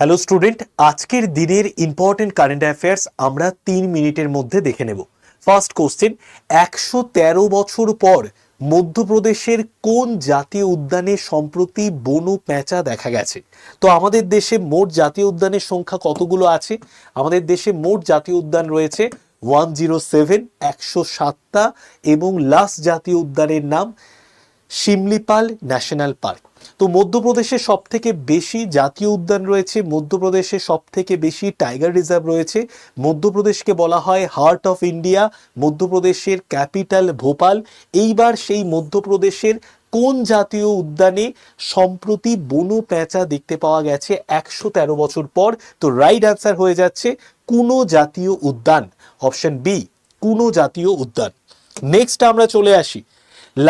Hello student, আজকের দিনের important current affairs আমরা 3 মিনিটের মধ্যে দেখে নেব। ফার্স্ট কোশ্চেন, 113 বছর পর মধ্যপ্রদেশের কোন জাতীয় উদ্যানে সম্প্রতি বনু পেঁচা দেখা গেছে? তো আমাদের দেশে মোট জাতীয় উদ্যানের সংখ্যা কতগুলো আছে? আমাদের দেশে মোট জাতীয় উদ্যান রয়েছে 107, 107টা, এবং লাস্ট জাতীয় উদ্যানের নাম শিমলিপাল ন্যাশনাল পার্ক। তো মধ্যপ্রদেশে সব থেকে বেশি জাতীয় উদ্যান রয়েছে, মধ্যপ্রদেশে সব থেকে বেশি টাইগার রিজার্ভ রয়েছে। মধ্যপ্রদেশকে বলা হয় হার্ট অফ ইন্ডিয়া, মধ্যপ্রদেশের ক্যাপিটাল ভোপাল। এইবার সেই মধ্যপ্রদেশের কোন জাতীয় উদ্যানে সম্প্রতি বনু পেঁচা দেখতে পাওয়া গেছে 113 বছর পর? তো রাইট অ্যান্সার হয়ে যাচ্ছে কুনো জাতীয় উদ্যান, অপশন বি, কুনো জাতীয় উদ্যান। নেক্সট আমরা চলে আসি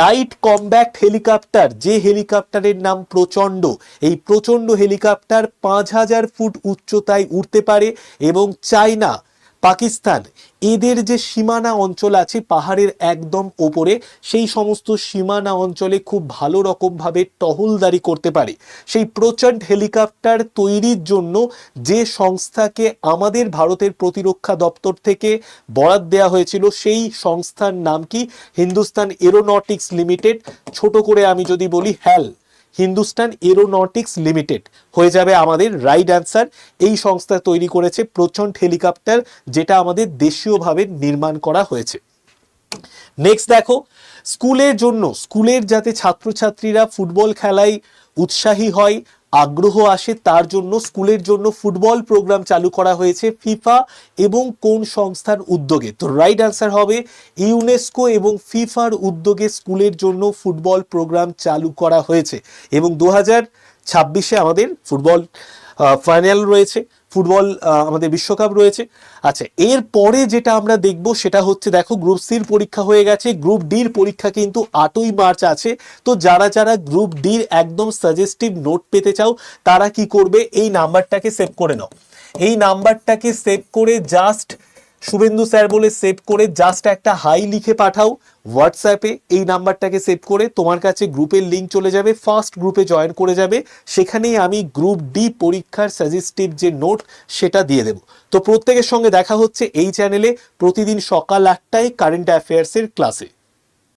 লাইট কমব্যাট হেলিকপ্টার, যে হেলিকপ্টারের নাম প্রচণ্ড। এই প্রচণ্ড হেলিকপ্টার 5000 ফুট উচ্চতায় উঠতে পারে এবং চায়না, পাকিস্তান এদের যে সীমানা অঞ্চল আছে পাহাড়ের একদম ওপরে, সেই সমস্ত সীমানা অঞ্চলে খুব ভালো রকমভাবে টহলদারি করতে পারে। সেই প্রচণ্ড হেলিকপ্টার তৈরির জন্য যে সংস্থাকে আমাদের ভারতের প্রতিরক্ষা দপ্তর থেকে বরাদ দেওয়া হয়েছিল, সেই সংস্থার নাম কি? হিন্দুস্তান এরোনটিক্স লিমিটেড, ছোট করে আমি যদি বলি হ্যাল, হিন্দুস্তান এরোনটিক্স লিমিটেড হয়ে যাবে আমাদের রাইট অ্যান্সার। এই সংস্থা তৈরি করেছে প্রচণ্ড হেলিকপ্টার, যেটা আমাদের দেশীয়ভাবে নির্মাণ করা হয়েছে। নেক্সট দেখো, স্কুলের জন্য, স্কুলের যাতে ছাত্রছাত্রীরা ফুটবল খেলায় উৎসাহী হয়, আগ্রহ আসে, তার জন্য স্কুলের জন্য ফুটবল প্রোগ্রাম চালু করা হয়েছে ফিফা এবং কোন সংস্থার উদ্যোগে? তো রাইট অ্যান্সার হবে ইউনেস্কো এবং ফিফার উদ্যোগে স্কুলের জন্য ফুটবল প্রোগ্রাম চালু করা হয়েছে। এবং 2026-এ আমাদের ফুটবল ফাইনাল রয়েছে, ফুটবল আমাদের বিশ্বকাপ রয়েছে। আচ্ছা, এর পরে যেটা আমরা দেখব সেটা হচ্ছে, দেখো গ্রুপ সির পরীক্ষা হয়ে গেছে, গ্রুপ ডির পরীক্ষা কিন্তু 8ই মার্চ আছে। তো যারা যারা গ্রুপ ডির একদম সাজেস্টিভ নোট পেতে চাও তারা কি করবে? এই নাম্বারটাকে সেভ করে নাও। এই নাম্বারটাকে সেভ করে জাস্ট শুভেন্দু স্যার বলে সেভ করে জাস্ট একটা হাই লিখে পাঠাও হোয়াটসঅ্যাপে। এই নাম্বারটাকে সেভ করে তোমার কাছে গ্রুপের লিঙ্ক চলে যাবে, ফার্স্ট গ্রুপে জয়েন করে যাবে। সেখানেই আমি গ্রুপ ডি পরীক্ষার সাজেস্টিভ যে নোট সেটা দিয়ে দেব। তো প্রত্যেকের সঙ্গে দেখা হচ্ছে এই চ্যানেলে প্রতিদিন সকাল 8টায় কারেন্ট অ্যাফেয়ার্সের ক্লাসে।